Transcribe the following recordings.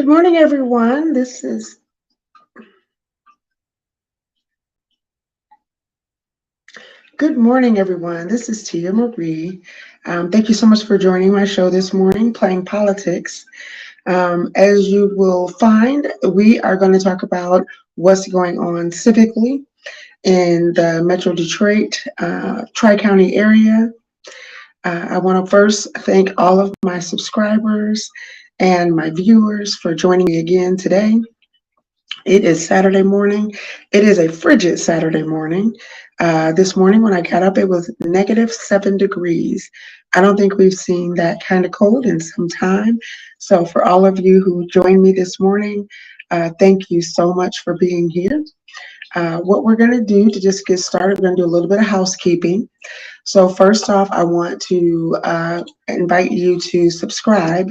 Good morning, everyone. This is Tia Marie. Thank you so much for joining my show this morning, Playing Politics. As you will find, we are going to talk about what's going on civically in the Metro Detroit Tri-County area. I want to first thank all of my subscribers and my viewers for joining me again today. It is Saturday morning. It is a frigid Saturday morning. This morning when I got up, it was -7 degrees. I don't think we've seen that kind of cold in some time. So for all of you who joined me this morning, thank you so much for being here. What we're going to do to just get started, we're going to do a little bit of housekeeping. So first off, I want to invite you to subscribe.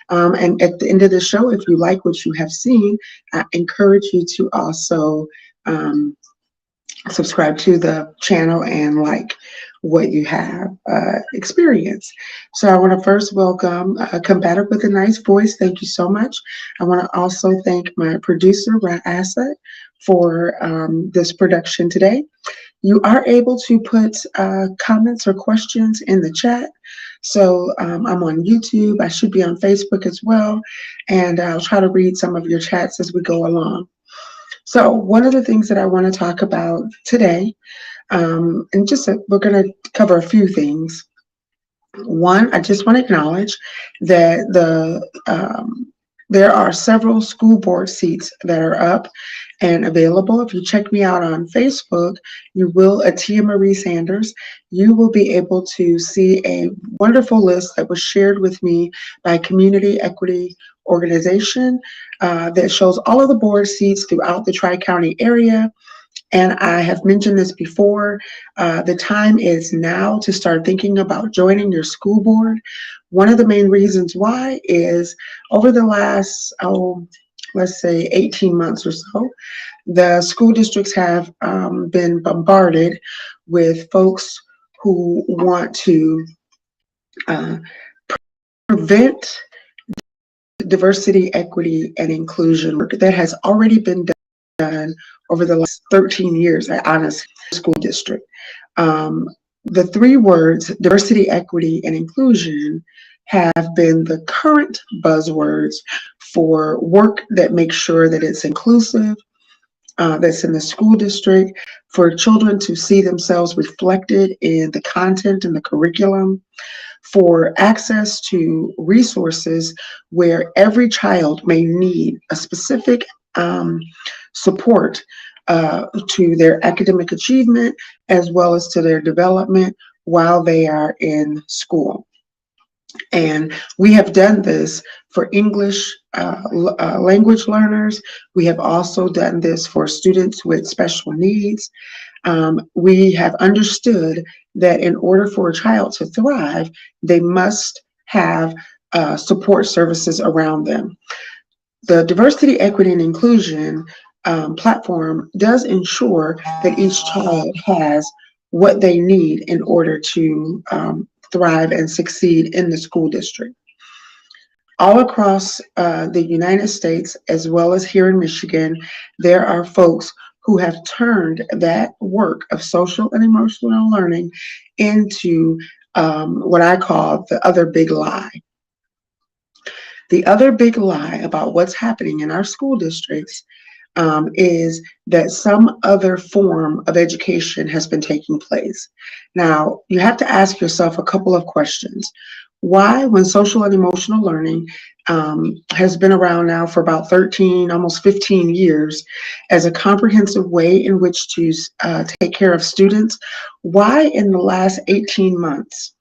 And at the end of the show, if you like what you have seen, I encourage you to also subscribe to the channel and like what you have experienced. So I want to first welcome Combative with a Nice Voice. Thank you so much. I want to also thank my producer, Asset, for this production today. You are able to put comments or questions in the chat. So I'm on YouTube. I should be on Facebook as well. And I'll try to read some of your chats as we go along. So one of the things that I want to talk about today, we're going to cover a few things. One, I just want to acknowledge that there are several school board seats that are up and available. If you check me out on Facebook, Tia Marie Sanders, you will be able to see a wonderful list that was shared with me by Community Equity Organization that shows all of the board seats throughout the Tri-County area. And I have mentioned this before, the time is now to start thinking about joining your school board. One of the main reasons why is over the last, let's say 18 months or so, the school districts have been bombarded with folks who want to prevent diversity, equity, and inclusion work that has already been done over the last 13 years at Honest School District. The three words, diversity, equity, and inclusion, have been the current buzzwords for work that makes sure that it's inclusive, that's in the school district, for children to see themselves reflected in the content and the curriculum, for access to resources where every child may need a specific support to their academic achievement as well as to their development while they are in school. And we have done this for English language learners. We have also done this for students with special needs. We have understood that in order for a child to thrive, they must have support services around them. The Diversity, Equity, and Inclusion platform does ensure that each child has what they need in order to thrive and succeed in the school district. All across the United States, as well as here in Michigan, there are folks who have turned that work of social and emotional learning into what I call the other big lie. The other big lie about what's happening in our school districts is that some other form of education has been taking place. Now, you have to ask yourself a couple of questions. Why, when social and emotional learning has been around now for about 13, almost 15 years as a comprehensive way in which to take care of students, why in the last 18 months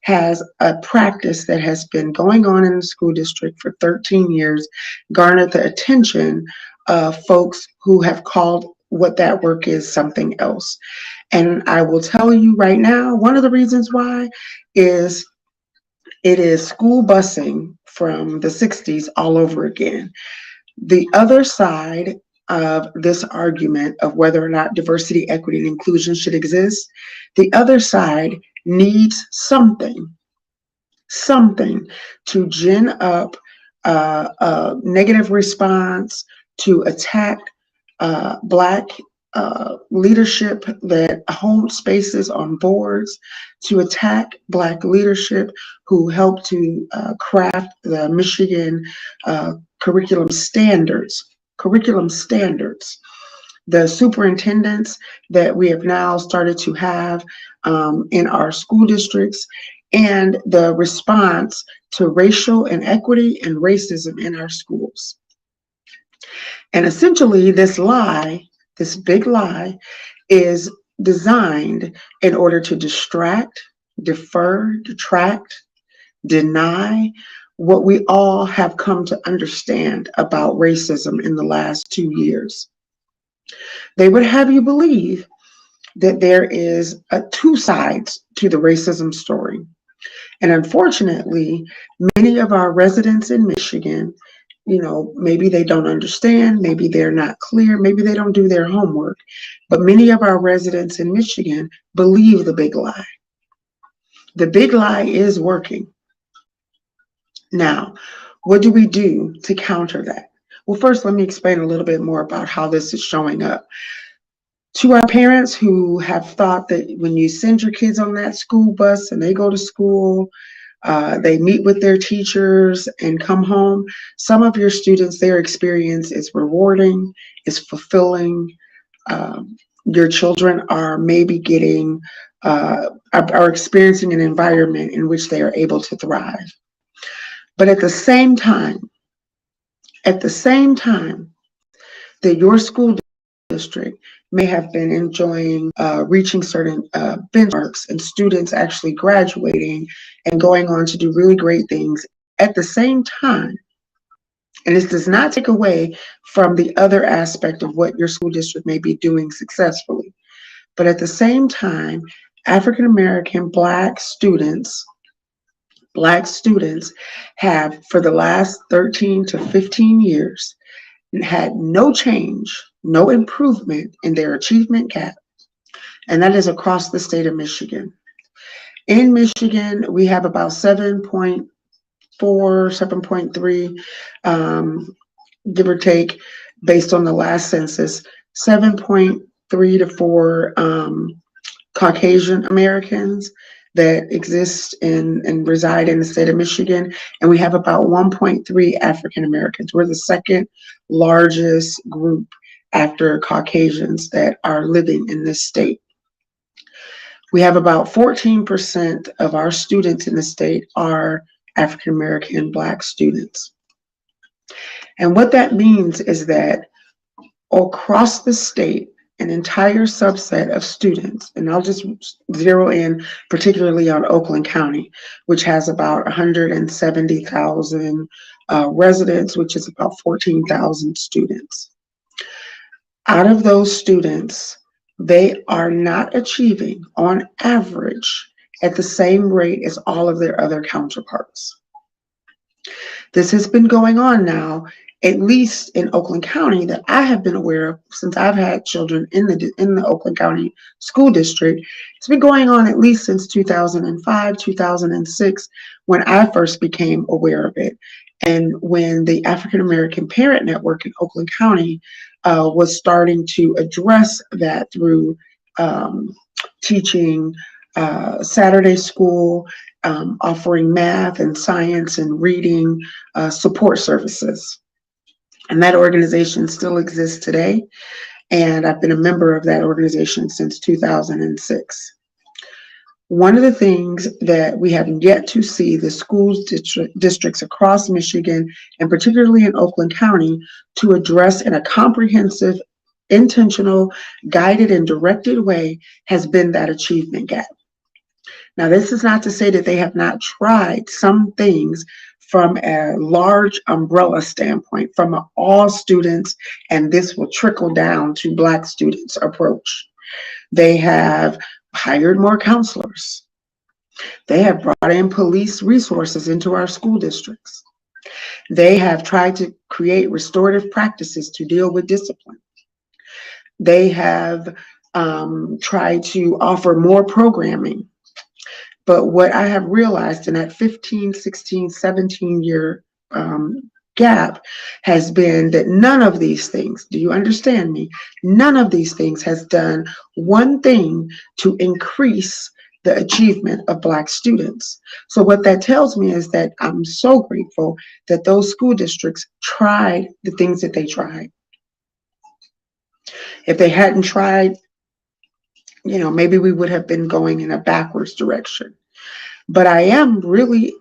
has a practice that has been going on in the school district for 13 years garnered the attention of folks who have called what that work is something else? And I will tell you right now, one of the reasons why is it is school busing from the 60s all over again. The other side of this argument of whether or not diversity, equity, and inclusion should exist, the other side needs something to gin up a negative response to attack Black leadership that hold spaces on boards, to attack Black leadership who helped to craft the Michigan curriculum standards. The superintendents that we have now started to have in our school districts, and the response to racial inequity and racism in our schools. And essentially, this big lie, is designed in order to distract, defer, detract, deny what we all have come to understand about racism in the last 2 years. They would have you believe that there is two sides to the racism story. And unfortunately, many of our residents in Michigan, maybe they don't understand, maybe they're not clear, maybe they don't do their homework, but many of our residents in Michigan believe the big lie. The big lie is working. Now, what do we do to counter that? Well, first, let me explain a little bit more about how this is showing up. To our parents who have thought that when you send your kids on that school bus and they go to school, they meet with their teachers and come home, some of your students, their experience is rewarding, is fulfilling. Your children are maybe are experiencing an environment in which they are able to thrive. But at the same time that your school district may have been enjoying reaching certain benchmarks and students actually graduating and going on to do really great things, at the same time, and this does not take away from the other aspect of what your school district may be doing successfully, but at the same time, African American Black students have, for the last 13 to 15 years, had no change, no improvement in their achievement gap, and that is across the state of Michigan. In Michigan, we have about 7.4, 7.3, give or take, based on the last census, 7.3 to 4 Caucasian Americans that exist and reside in the state of Michigan, and we have about 1.3 African Americans. We're the second largest group after Caucasians that are living in this state. We have about 14% of our students in the state are African American Black students. And what that means is that across the state, an entire subset of students, and I'll just zero in particularly on Oakland County, which has about 170,000 residents, which is about 14,000 students. Out of those students, they are not achieving, on average, at the same rate as all of their other counterparts. This has been going on now, at least in Oakland County, that I have been aware of since I've had children in the Oakland County School District. It's been going on at least since 2005, 2006, when I first became aware of it, and when the African American Parent Network in Oakland County was starting to address that through teaching Saturday school, offering math and science and reading support services. And that organization still exists today, and I've been a member of that organization since 2006. One of the things that we have yet to see the schools districts across Michigan, and particularly in Oakland County, to address in a comprehensive, intentional, guided, and directed way has been that achievement gap. Now, this is not to say that they have not tried some things from a large umbrella standpoint, from an all students, and this will trickle down to Black students approach. They have hired more counselors. They have brought in police resources into our school districts. They have tried to create restorative practices to deal with discipline. They have tried to offer more programming. But what I have realized in that 15, 16, 17-year gap has been that none of these things, do you understand me? None of these things has done one thing to increase the achievement of Black students. So what that tells me is that I'm so grateful that those school districts tried the things that they tried. If they hadn't tried, maybe we would have been going in a backwards direction. But I am really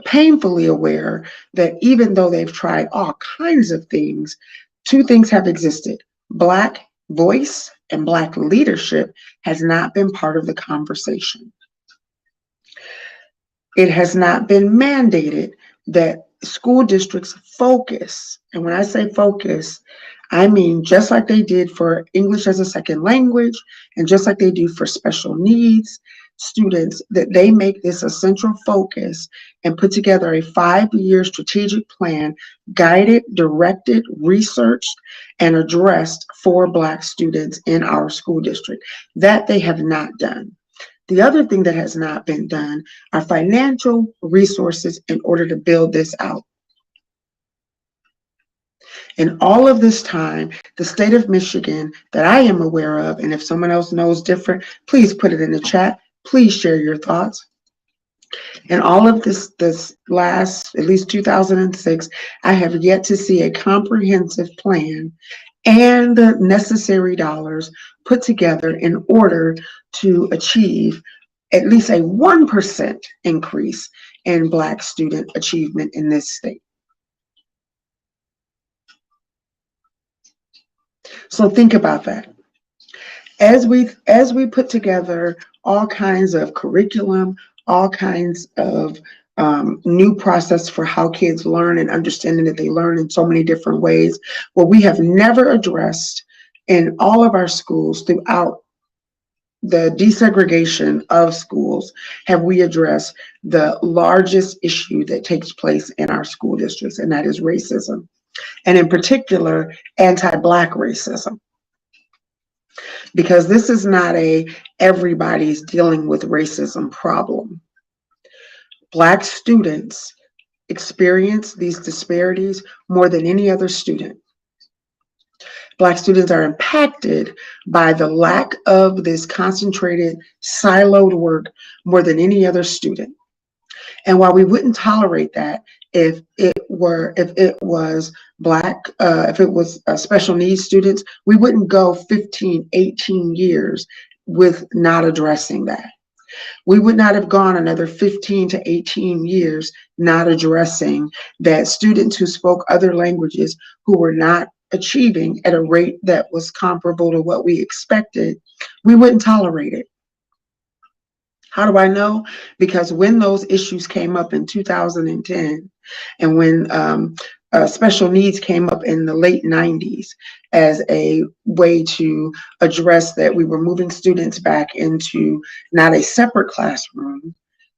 painfully aware that even though they've tried all kinds of things, two things have existed. Black voice and Black leadership has not been part of the conversation. It has not been mandated that school districts focus. And when I say focus, I mean just like they did for English as a second language and just like they do for special needs students, that they make this a central focus and put together a 5-year strategic plan, guided, directed, researched, and addressed for Black students in our school district. That they have not done. The other thing that has not been done are financial resources in order to build this out. In all of this time, the state of Michigan that I am aware of, and if someone else knows different, please put it in the chat. Please share your thoughts. In all of this last, at least 2006, I have yet to see a comprehensive plan and the necessary dollars put together in order to achieve at least a 1% increase in Black student achievement in this state. So think about that. As we put together all kinds of curriculum, all kinds of new process for how kids learn and understanding that they learn in so many different ways, what we have never addressed in all of our schools throughout the desegregation of schools, have we addressed the largest issue that takes place in our school districts, and that is racism, and in particular, anti-Black racism. Because this is not a everybody's dealing with racism problem. Black students experience these disparities more than any other student. Black students are impacted by the lack of this concentrated, siloed work more than any other student. And while we wouldn't tolerate that if it was special needs students, we wouldn't go 15, 18 years with not addressing that. We would not have gone another 15 to 18 years not addressing that students who spoke other languages who were not achieving at a rate that was comparable to what we expected, we wouldn't tolerate it. How do I know? Because when those issues came up in 2010, and when special needs came up in the late 90s as a way to address that, we were moving students back into not a separate classroom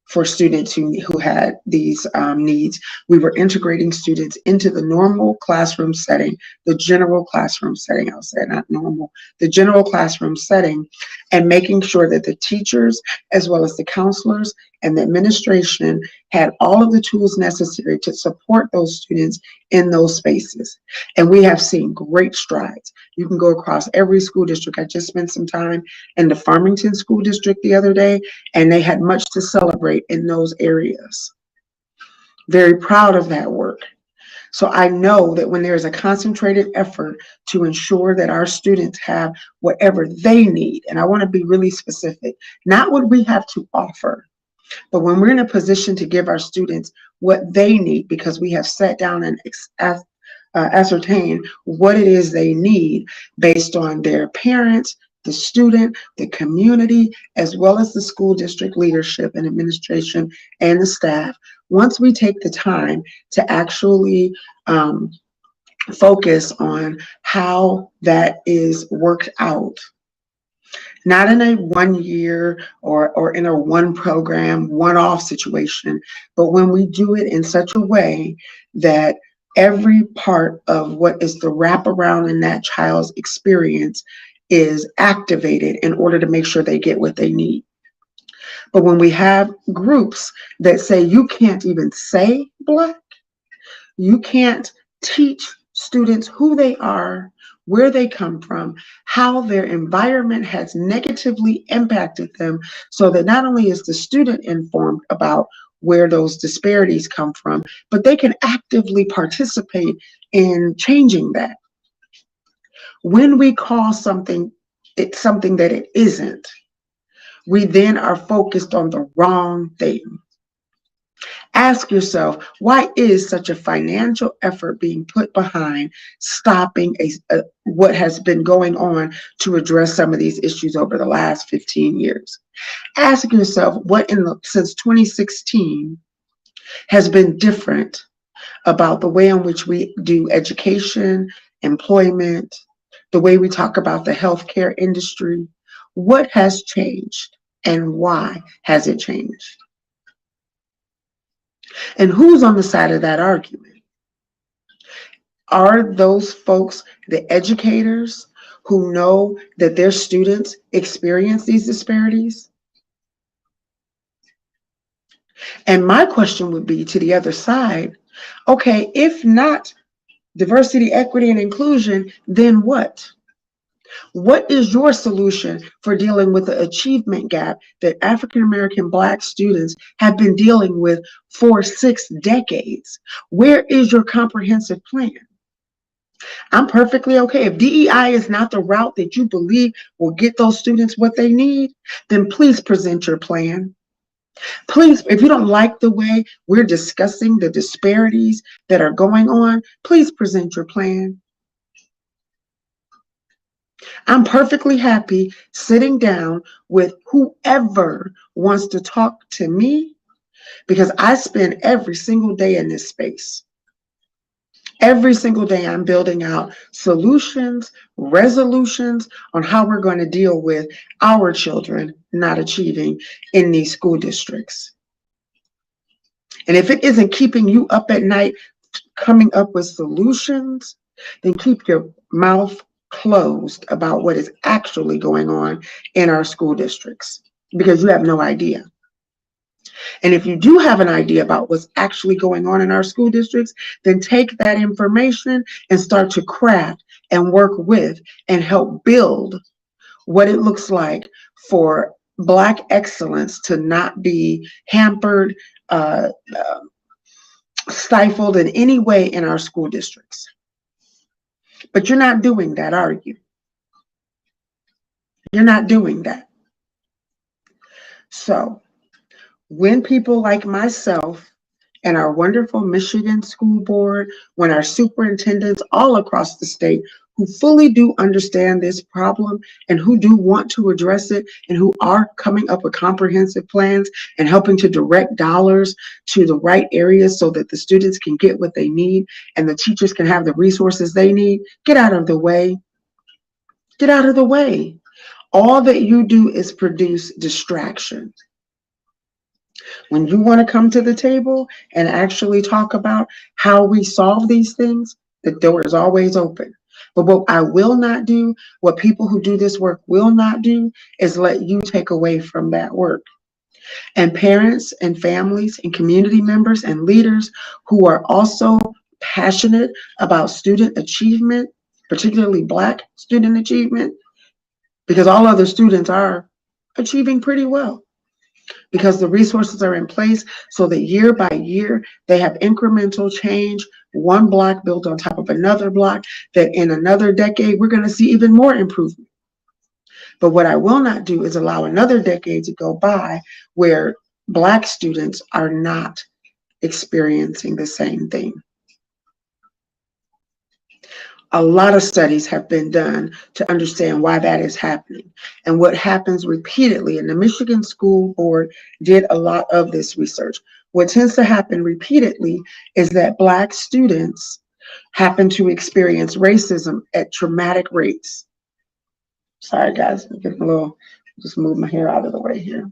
for students who had these needs. We were integrating students into the normal classroom setting, the general classroom setting, I'll say, not normal, the general classroom setting, and making sure that the teachers, as well as the counselors and the administration, had all of the tools necessary to support those students in those spaces. And we have seen great strides. You can go across every school district. I just spent some time in the Farmington School District the other day, and they had much to celebrate in those areas. Very proud of that work. So I know that when there's a concentrated effort to ensure that our students have whatever they need, and I want to be really specific, not what we have to offer, but when we're in a position to give our students what they need, because we have sat down and ascertained what it is they need based on their parents, the student, the community, as well as the school district leadership and administration and the staff. Once we take the time to actually focus on how that is worked out, not in a 1 year or in a one program, one-off situation, but when we do it in such a way that every part of what is the wraparound in that child's experience is activated in order to make sure they get what they need. But when we have groups that say you can't even say Black, You can't teach students who they are, where they come from, how their environment has negatively impacted them, so that not only is the student informed about where those disparities come from, but they can actively participate in changing that. When we call something it's something that it isn't, we then are focused on the wrong thing. Ask yourself, why is such a financial effort being put behind stopping what has been going on to address some of these issues over the last 15 years? Ask yourself what since 2016 has been different about the way in which we do education, employment, the way we talk about the healthcare industry. What has changed and why has it changed? And who's on the side of that argument? Are those folks the educators who know that their students experience these disparities? And my question would be to the other side, okay, if not diversity, equity, and inclusion, then what? What is your solution for dealing with the achievement gap that African American Black students have been dealing with for 6 decades? Where is your comprehensive plan? I'm perfectly okay. If DEI is not the route that you believe will get those students what they need, then please present your plan. Please, if you don't like the way we're discussing the disparities that are going on, please present your plan. I'm perfectly happy sitting down with whoever wants to talk to me, because I spend every single day in this space. Every single day I'm building out solutions, resolutions on how we're going to deal with our children not achieving in these school districts. And if it isn't keeping you up at night coming up with solutions, then keep your mouth closed about what is actually going on in our school districts, because you have no idea. And if you do have an idea about what's actually going on in our school districts, then take that information and start to craft and work with and help build what it looks like for Black excellence to not be hampered, stifled in any way in our school districts. But you're not doing that, are you? You're not doing that. So when people like myself and our wonderful Michigan School Board, when our superintendents all across the state who fully do understand this problem and who do want to address it and who are coming up with comprehensive plans and helping to direct dollars to the right areas so that the students can get what they need and the teachers can have the resources they need, get out of the way. Get out of the way. All that you do is produce distraction. When you want to come to the table and actually talk about how we solve these things, the door is always open. But what I will not do, what people who do this work will not do, is let you take away from that work. And parents and families and community members and leaders who are also passionate about student achievement, particularly Black student achievement, because all other students are achieving pretty well, because the resources are in place so that year by year they have incremental change, one block built on top of another block, that in another decade we're going to see even more improvement. But what I will not do is allow another decade to go by where Black students are not experiencing the same thing. A lot of studies have been done to understand why that is happening and what happens repeatedly. And the Michigan School Board did a lot of this research. What tends to happen repeatedly is that Black students happen to experience racism at traumatic rates. Sorry, guys, I'm getting a little, just move my hair out of the way here.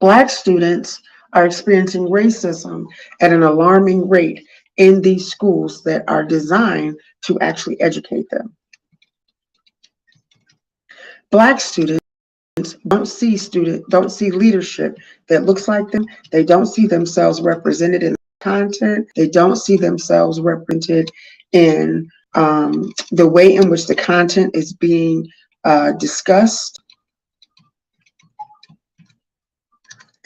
Black students are experiencing racism at an alarming rate in these schools that are designed to actually educate them. Black students don't see leadership that looks like them. They don't see themselves represented in content. They don't see themselves represented in the way in which the content is being discussed.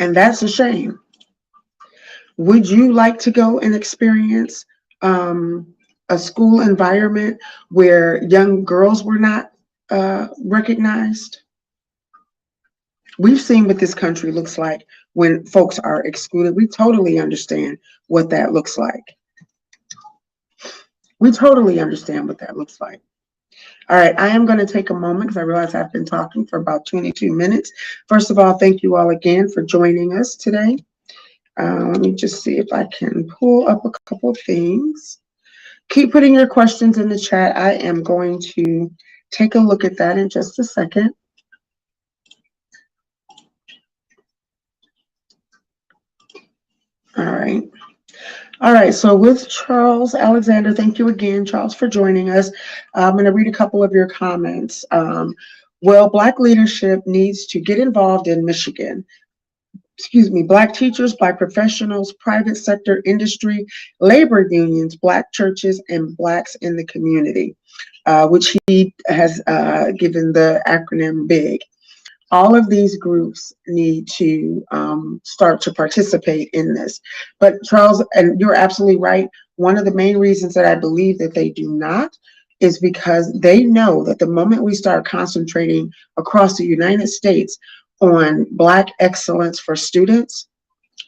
And that's a shame. Would you like to go and experience a school environment where young girls were not recognized? We've seen what this country looks like when folks are excluded. We totally understand what that looks like. We totally understand what that looks like. All right, I am going to take a moment because I realize I've been talking for about 22 minutes. First of all, thank you all again for joining us today. Let me just see if I can pull up a couple of things. Keep putting your questions in the chat. I am going to take a look at that in just a second. All right. All right, so with Charles Alexander, thank you again, Charles, for joining us. I'm going to read a couple of your comments. Well, Black leadership needs to get involved in Michigan. Black teachers, Black professionals, private sector industry, labor unions, Black churches, and Blacks in the community, which he has given the acronym BIG. All of these groups need to start to participate in this. But Charles, and you're absolutely right, one of the main reasons that I believe that they do not is because they know that the moment we start concentrating across the United States on Black excellence for students,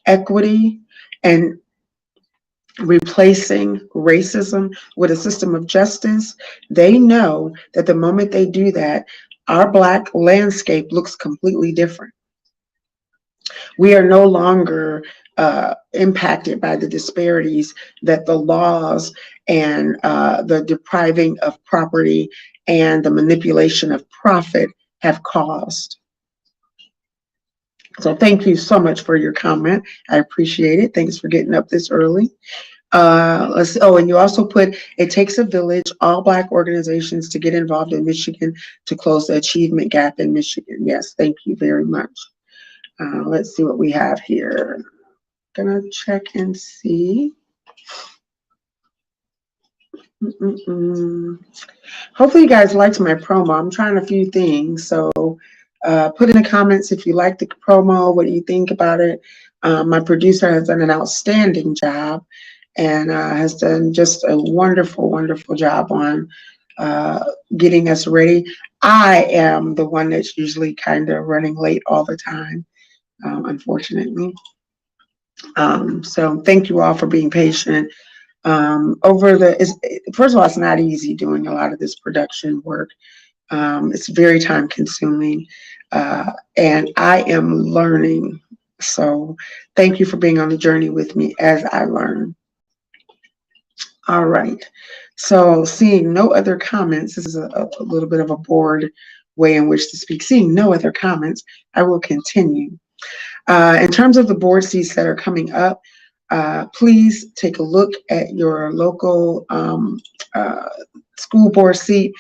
equity, and replacing racism with a system of justice, they know that the moment they do that, our Black landscape looks completely different. We are no longer impacted by the disparities that the laws and the depriving of property and the manipulation of profit have caused. So thank you so much for your comment. I appreciate it. Thanks for getting up this early. And you also put, it takes a village, all Black organizations to get involved in Michigan to close the achievement gap in Michigan. Yes, thank you very much. Let's see what we have here. Gonna check and see. Hopefully you guys liked my promo. I'm trying a few things, so put in the comments if you like the promo. What do you think about it? My producer has done an outstanding job and has done just a wonderful, wonderful job on getting us ready. I am the one that's usually kind of running late all the time, unfortunately. So thank you all for being patient. First of all, it's not easy doing a lot of this production work. It's very time consuming, and I am learning. So thank you for being on the journey with me as I learn. All right, so seeing no other comments, this is a little bit of a bored way in which to speak. Seeing no other comments, I will continue. In terms of the board seats that are coming up, please take a look at your local school board seat.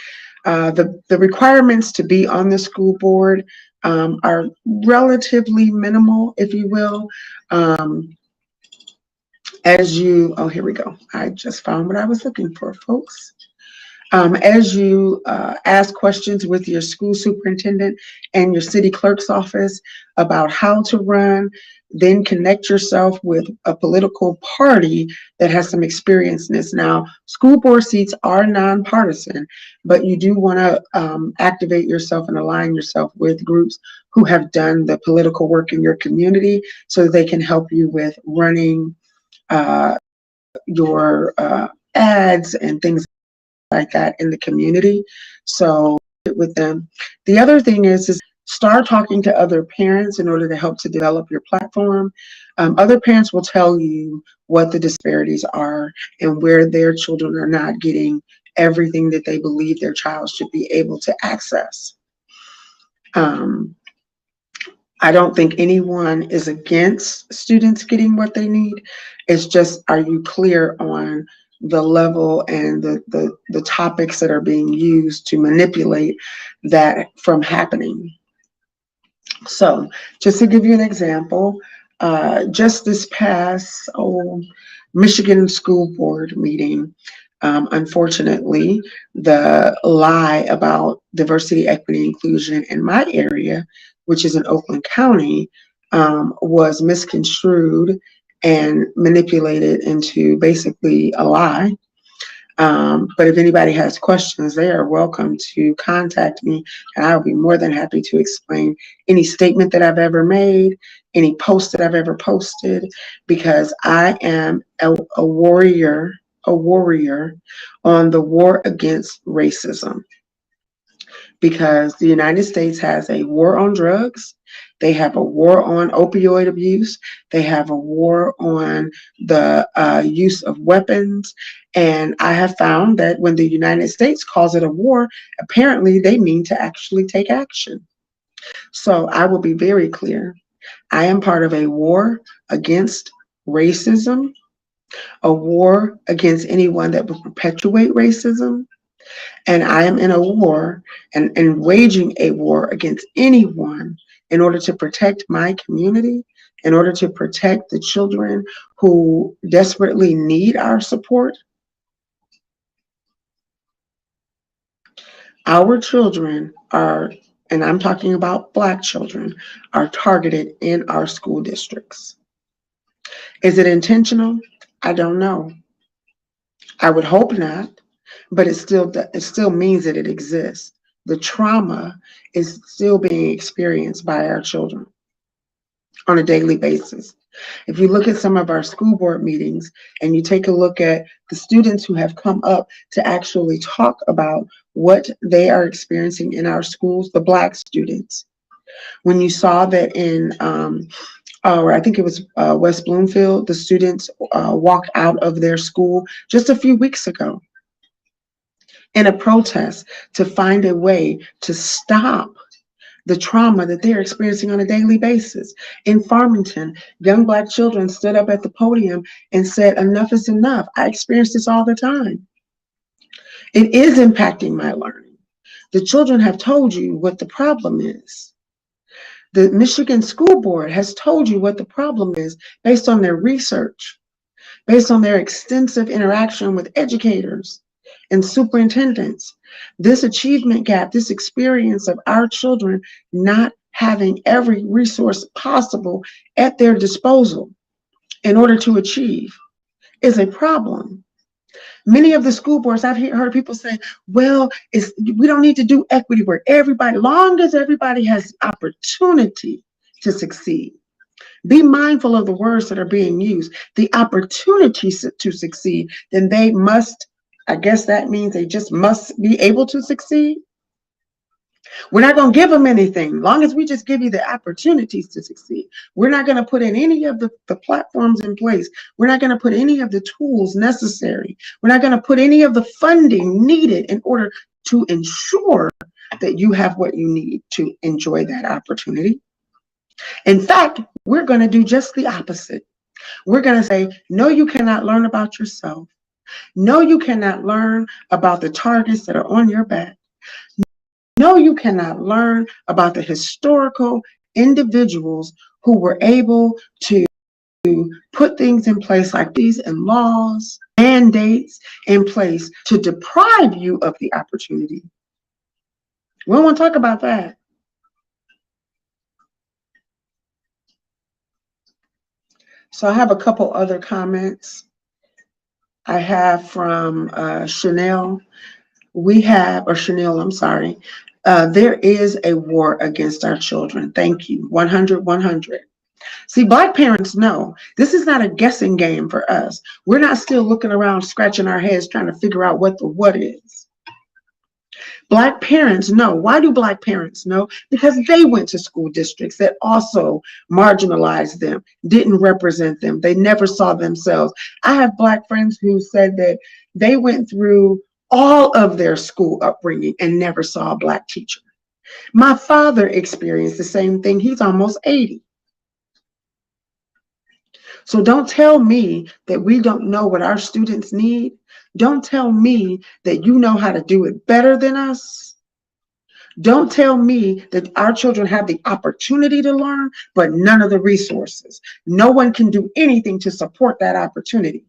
The requirements to be on the school board are relatively minimal, if you will. Here we go. I just found what I was looking for, folks. As you ask questions with your school superintendent and your city clerk's office about how to run, then connect yourself with a political party that has some experience in this. Now, school board seats are nonpartisan, but you do want to activate yourself and align yourself with groups who have done the political work in your community so that they can help you with running your ads and things like that in the community. So with them. The other thing is start talking to other parents in order to help to develop your platform. Other parents will tell you what the disparities are and where their children are not getting everything that they believe their child should be able to access. I don't think anyone is against students getting what they need. It's just, are you clear on the level and the topics that are being used to manipulate that from happening? So just to give you an example, just this past Michigan School Board meeting, unfortunately, the lie about diversity, equity, inclusion in my area, which is in Oakland County, was misconstrued and manipulated into basically a lie. But if anybody has questions, they are welcome to contact me, and I'll be more than happy to explain any statement that I've ever made, any post that I've ever posted, because I am a warrior on the war against racism. Because the United States has a war on drugs, they have a war on opioid abuse, they have a war on the use of weapons, and I have found that when the United States calls it a war, apparently they mean to actually take action. So I will be very clear. I am part of a war against racism, a war against anyone that will perpetuate racism, and I am in a war and waging a war against anyone in order to protect my community, in order to protect the children who desperately need our support. Our children are, and I'm talking about Black children, are targeted in our school districts. Is it intentional? I don't know. I would hope not. But it still means that it exists. The trauma is still being experienced by our children on a daily basis. If you look at some of our school board meetings and you take a look at the students who have come up to actually talk about what they are experiencing in our schools, the Black students, when you saw that in or I think it was West Bloomfield, the students walked out of their school just a few weeks ago in a protest to find a way to stop the trauma that they're experiencing on a daily basis. In Farmington, young Black children stood up at the podium and said, enough is enough. I experience this all the time. It is impacting my learning. The children have told you what the problem is. The Michigan School Board has told you what the problem is based on their research, based on their extensive interaction with educators and superintendents. This achievement gap, this experience of our children not having every resource possible at their disposal in order to achieve is a problem. Many of the school boards, I've heard people say, well, we don't need to do equity work. Everybody, long as everybody has opportunity to succeed. Be mindful of the words that are being used. The opportunity to succeed, then they must, I guess that means they just must be able to succeed. We're not going to give them anything, long as we just give you the opportunities to succeed. We're not going to put in any of the platforms in place. We're not going to put any of the tools necessary. We're not going to put any of the funding needed in order to ensure that you have what you need to enjoy that opportunity. In fact, we're going to do just the opposite. We're going to say, no, you cannot learn about yourself. No, you cannot learn about the targets that are on your back. No, you cannot learn about the historical individuals who were able to put things in place like these and laws, mandates in place to deprive you of the opportunity. We don't want to talk about that. So I have a couple other comments. I have from Chanel. I'm sorry. There is a war against our children. Thank you. 100, 100. See, Black parents know this is not a guessing game for us. We're not still looking around, scratching our heads, trying to figure out what the what is. Black parents know. Why do Black parents know? Because they went to school districts that also marginalized them, didn't represent them. They never saw themselves. I have Black friends who said that they went through all of their school upbringing and never saw a Black teacher. My father experienced the same thing. He's almost 80. So don't tell me that we don't know what our students need. Don't tell me that you know how to do it better than us. Don't tell me that our children have the opportunity to learn, but none of the resources. No one can do anything to support that opportunity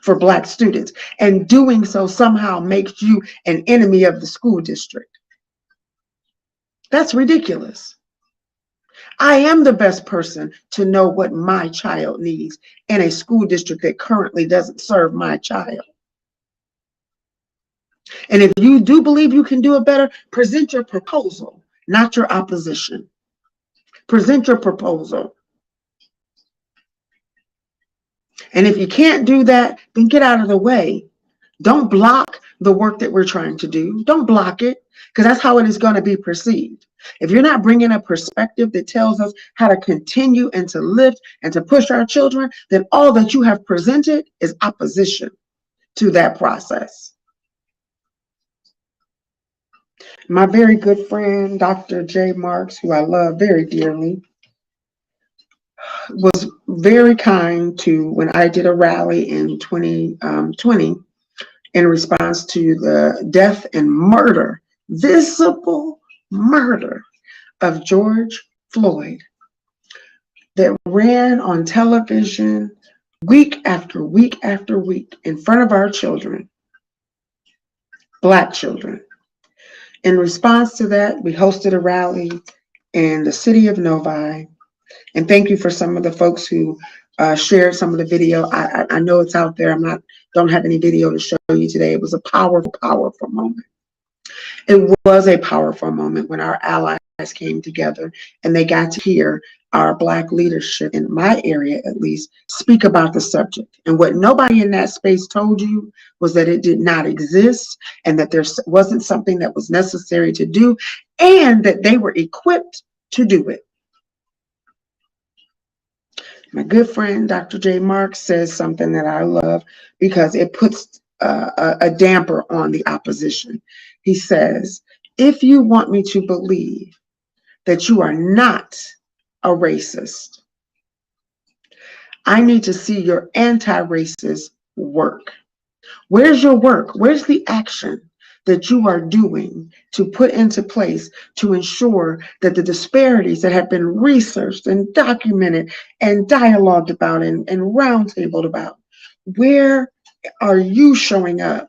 for Black students. And doing so somehow makes you an enemy of the school district. That's ridiculous. I am the best person to know what my child needs in a school district that currently doesn't serve my child. And if you do believe you can do it better, present your proposal, not your opposition. Present your proposal. And if you can't do that, then get out of the way. Don't block the work that we're trying to do. Don't block it, because that's how it is going to be perceived. If you're not bringing a perspective that tells us how to continue and to lift and to push our children, then all that you have presented is opposition to that process. My very good friend, Dr. J. Marks, who I love very dearly, was very kind to when I did a rally in 2020 in response to the death and murder, visible murder of George Floyd, that ran on television week after week after week in front of our children, Black children. In response to that, we hosted a rally in the city of Novi. And thank you for some of the folks who shared some of the video. I know it's out there. Don't have any video to show you today. It was a powerful, powerful moment. It was a powerful moment when our allies came together and they got to hear our Black leadership, in my area at least, speak about the subject. And what nobody in that space told you was that it did not exist, and that there wasn't something that was necessary to do, and that they were equipped to do it. My good friend, Dr. J. Marks, says something that I love because it puts a damper on the opposition. He says, if you want me to believe that you are not a racist, I need to see your anti-racist work. Where's your work? Where's the action that you are doing to put into place to ensure that the disparities that have been researched and documented and dialogued about and roundtabled about, where are you showing up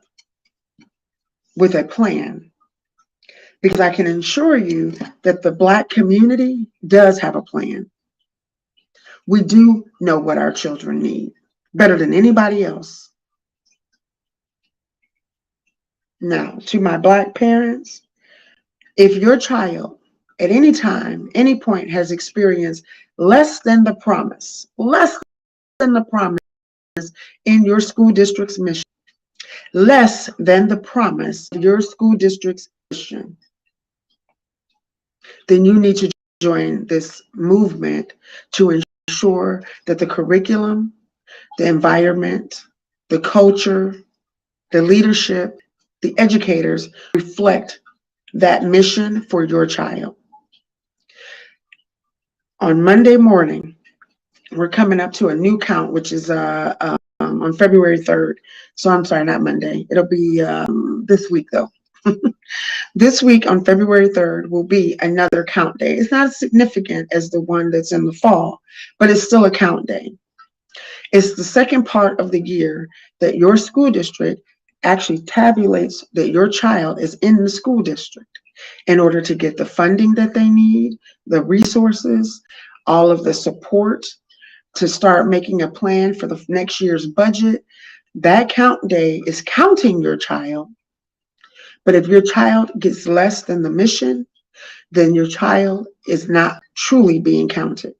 with a plan? Because I can assure you that the Black community does have a plan. We do know what our children need better than anybody else. Now, to my Black parents, if your child at any time, any point has experienced less than the promise in your school district's mission, less than the promise of your school district's mission, then you need to join this movement to ensure that the curriculum, the environment, the culture, the leadership, the educators reflect that mission for your child. On Monday morning, we're coming up to a new count, which is on February 3rd. So I'm sorry, not Monday. It'll be this week though. This week on February 3rd will be another count day. It's not as significant as the one that's in the fall, but it's still a count day. It's the second part of the year that your school district actually tabulates that your child is in the school district in order to get the funding that they need, the resources, all of the support to start making a plan for the next year's budget. That count day is counting your child. But if your child gets less than the mission, then your child is not truly being counted.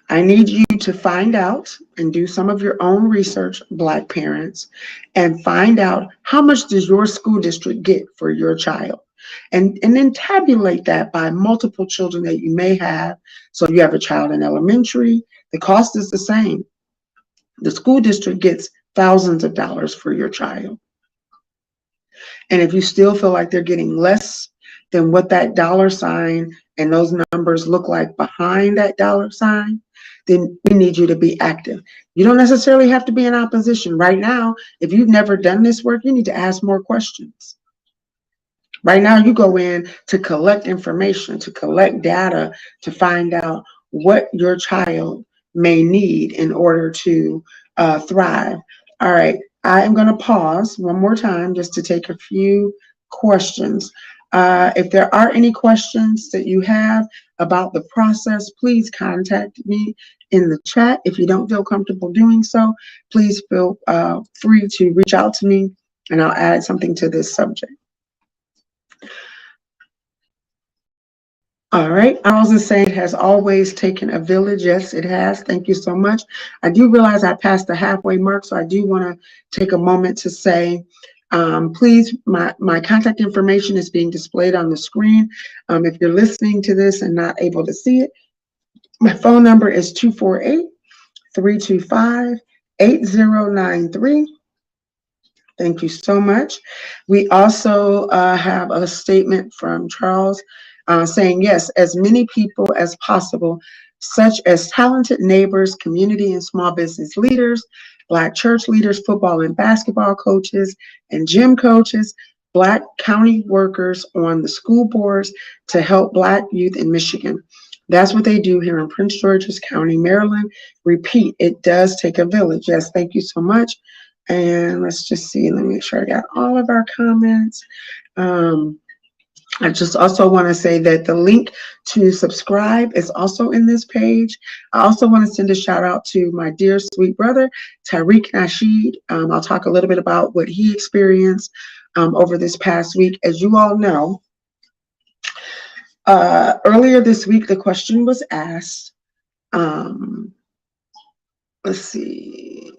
I need you to find out and do some of your own research, Black parents, and find out how much does your school district get for your child. And then tabulate that by multiple children that you may have. So if you have a child in elementary, the cost is the same. The school district gets thousands of dollars for your child. And if you still feel like they're getting less than what that dollar sign and those numbers look like behind that dollar sign, then we need you to be active. You don't necessarily have to be in opposition. Right now, if you've never done this work, you need to ask more questions. Right now, you go in to collect information, to collect data, to find out what your child may need in order to thrive. All right, I am going to pause one more time just to take a few questions. If there are any questions that you have about the process, please contact me in the chat. If you don't feel comfortable doing so, please feel free to reach out to me and I'll add something to this subject. All right. Charles is saying it has always taken a village. Yes, it has. Thank you so much. I do realize I passed the halfway mark, so I do want to take a moment to say, please, my contact information is being displayed on the screen. If you're listening to this and not able to see it, my phone number is 248-325-8093. Thank you so much. We also have a statement from Charles saying, yes, as many people as possible, such as talented neighbors, community and small business leaders, Black church leaders, football and basketball coaches, and gym coaches, Black county workers on the school boards to help Black youth in Michigan. That's what they do here in Prince George's County, Maryland. Repeat, it does take a village. Yes, thank you so much. And let's just see, let me make sure I got all of our comments. I just also want to say that the link to subscribe is also in this page. I also want to send a shout out to my dear sweet brother, Tariq Nasheed. I'll talk a little bit about what he experienced over this past week. As you all know, earlier this week, the question was asked, let's see.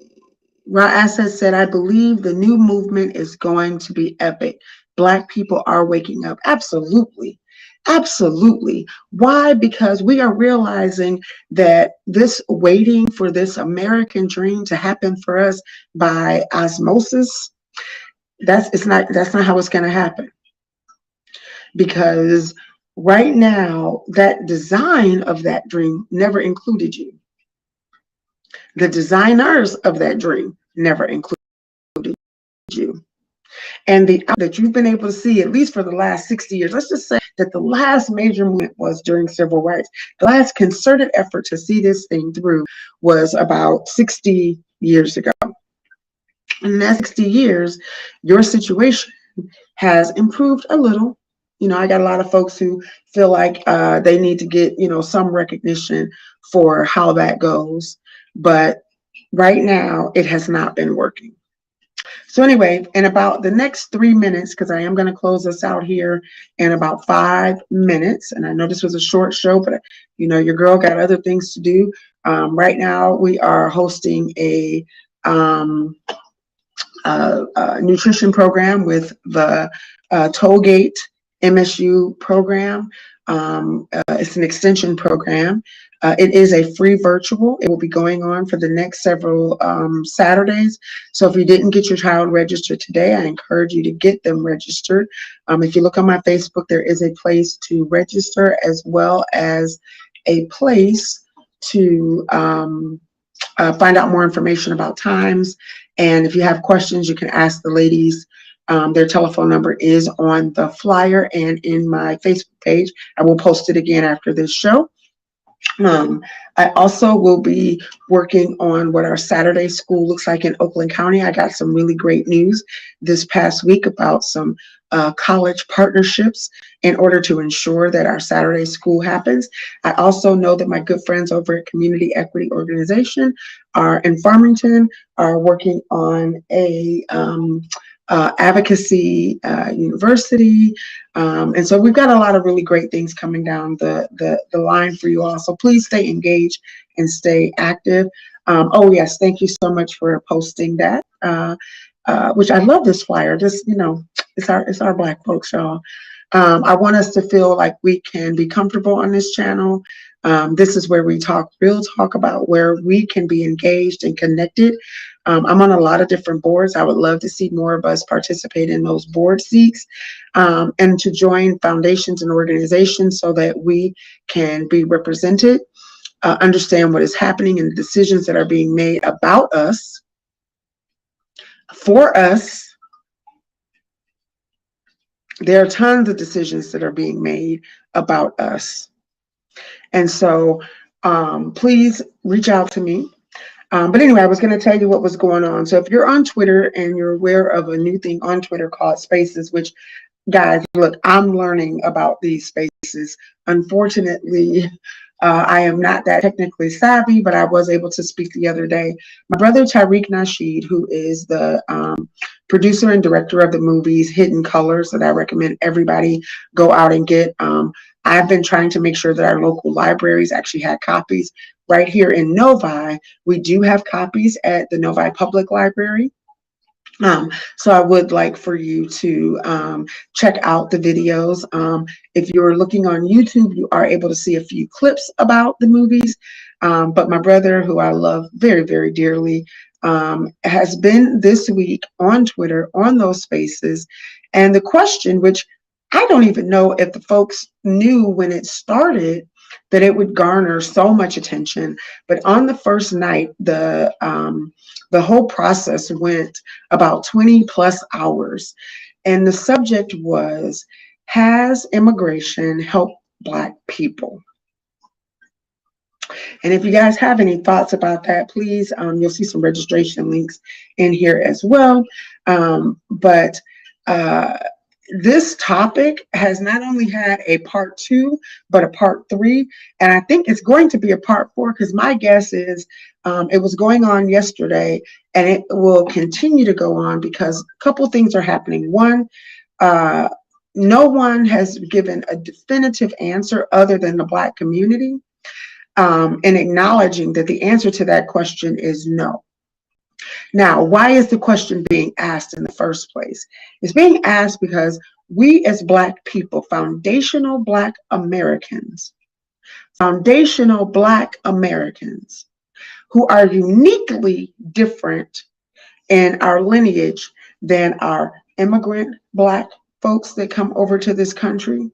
Ra-Asset said, I believe the new movement is going to be epic. Black people are waking up. Absolutely. Absolutely. Why? Because we are realizing that this waiting for this American dream to happen for us by osmosis, that's not how it's going to happen. Because right now, that design of that dream never included you. The designers of that dream never included you. And that you've been able to see, at least for the last 60 years, let's just say that the last major movement was during civil rights. The last concerted effort to see this thing through was about 60 years ago. In that 60 years, your situation has improved a little. You know, I got a lot of folks who feel like they need to get, some recognition for how that goes. But right now, it has not been working. So anyway, in about the next 3 minutes, because I am going to close this out here in about 5 minutes, and I know this was a short show, but your girl got other things to do. Right now, we are hosting a nutrition program with the Tollgate MSU program. It's an extension program. It is a free virtual. It will be going on for the next several Saturdays. So if you didn't get your child registered today, I encourage you to get them registered. If you look on my Facebook, there is a place to register as well as a place to find out more information about times. And if you have questions, you can ask the ladies. Their telephone number is on the flyer and in my Facebook page. I will post it again after this show. I also will be working on what our Saturday school looks like in Oakland County. I got some really great news this past week about some college partnerships in order to ensure that our Saturday school happens. I also know that my good friends over at Community Equity Organization in Farmington are working on a advocacy university. And so we've got a lot of really great things coming down the line for you all. So please stay engaged and stay active. Oh yes, thank you so much for posting that. Which I love this flyer. Just, it's our Black folks, y'all. I want us to feel like we can be comfortable on this channel. This is where we talk real talk about where we can be engaged and connected. I'm on a lot of different boards. I would love to see more of us participate in those board seats and to join foundations and organizations so that we can be represented. understand what is happening and the decisions that are being made about us, for us. There are tons of decisions that are being made about us. And so please reach out to me. But anyway, I was going to tell you what was going on. So if you're on Twitter and you're aware of a new thing on Twitter called Spaces, which, guys, look, I'm learning about these spaces. Unfortunately, I am not that technically savvy, but I was able to speak the other day. My brother Tariq Nasheed, who is the producer and director of the movies Hidden Colors, that I recommend everybody go out and get. I've been trying to make sure that our local libraries actually had copies. Right here in Novi, we do have copies at the Novi Public Library. So I would like for you to check out the videos. If you're looking on YouTube, you are able to see a few clips about the movies. But my brother, who I love very, very dearly, has been this week on Twitter on those spaces. And the question, which I don't even know if the folks knew when it started, that it would garner so much attention. But on the first night, the whole process went about 20 plus hours. And the subject was, has immigration helped Black people? And if you guys have any thoughts about that, please, you'll see some registration links in here as well. But this topic has not only had a part 2, but a part 3. And I think it's going to be a part 4, because my guess is it was going on yesterday and it will continue to go on, because a couple things are happening. One, no one has given a definitive answer other than the Black community, in acknowledging that the answer to that question is no. Now, why is the question being asked in the first place? It's being asked because we as Black people, foundational Black Americans, who are uniquely different in our lineage than our immigrant Black folks that come over to this country,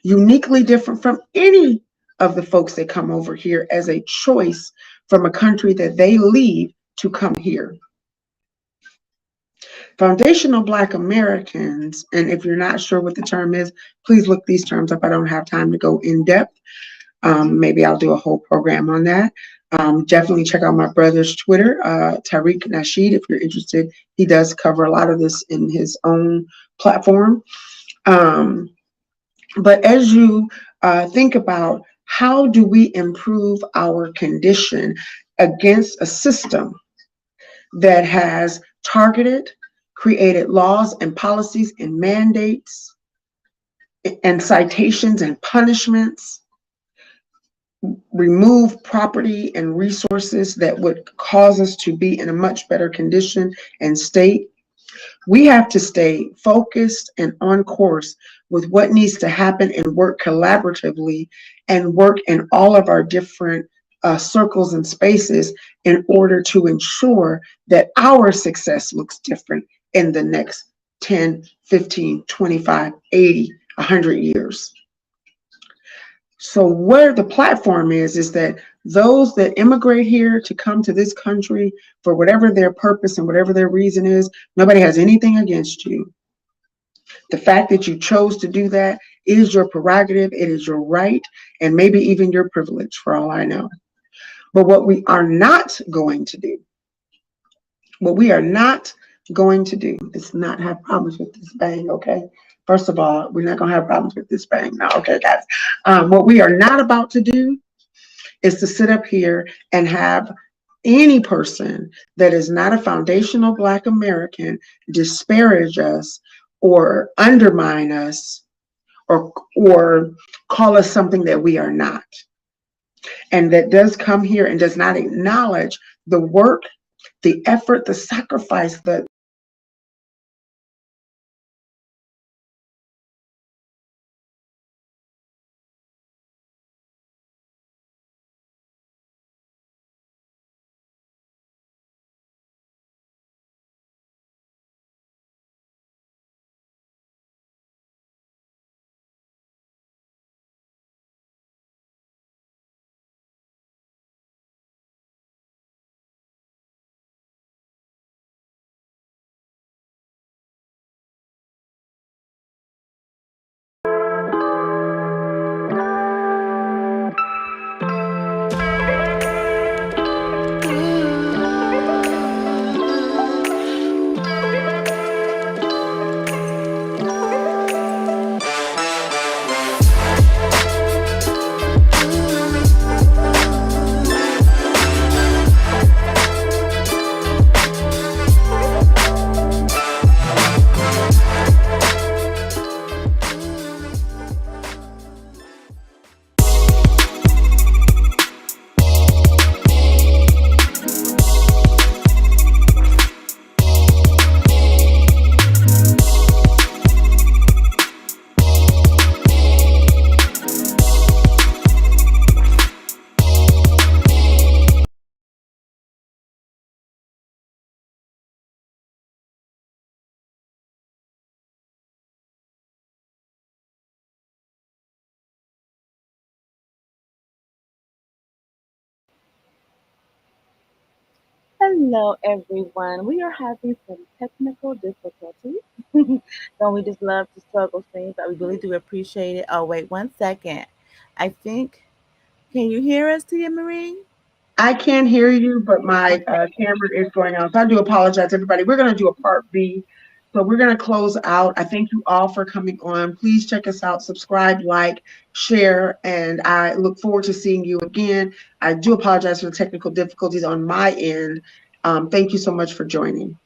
uniquely different from any of the folks that come over here as a choice from a country that they leave to come here. Foundational Black Americans, and if you're not sure what the term is, please look these terms up. I don't have time to go in depth. Maybe I'll do a whole program on that. Definitely check out my brother's Twitter, Tariq Nasheed, if you're interested. He does cover a lot of this in his own platform. But as you think about, how do we improve our condition against a system that has targeted, created laws and policies and mandates and citations and punishments, remove property and resources that would cause us to be in a much better condition and state? We have to stay focused and on course with what needs to happen and work collaboratively and work in all of our different circles and spaces in order to ensure that our success looks different in the next 10, 15, 25, 80, 100 years. So where the platform is that those that immigrate here to come to this country for whatever their purpose and whatever their reason is, nobody has anything against you. The fact that you chose to do that is your prerogative, it is your right, and maybe even your privilege, for all I know. But what we are not going to do, is not have problems with this bang, okay? First of all, we're not going to have problems with this bang now, okay, guys? What we are not about to do is to sit up here and have any person that is not a foundational Black American disparage us or undermine us or call us something that we are not. And that does come here and does not acknowledge the work, the effort, the sacrifice, the Hello, everyone. We are having some technical difficulties. Don't we just love to struggle things? But we really do appreciate it. Oh, wait 1 second. I think, can you hear us, Tia Marie? I can't hear you, but my Okay. camera is going out. So I do apologize, everybody. We're going to do a part B. So we're going to close out. I thank you all for coming on. Please check us out, subscribe, like, share, and I look forward to seeing you again. I do apologize for the technical difficulties on my end. Thank you so much for joining.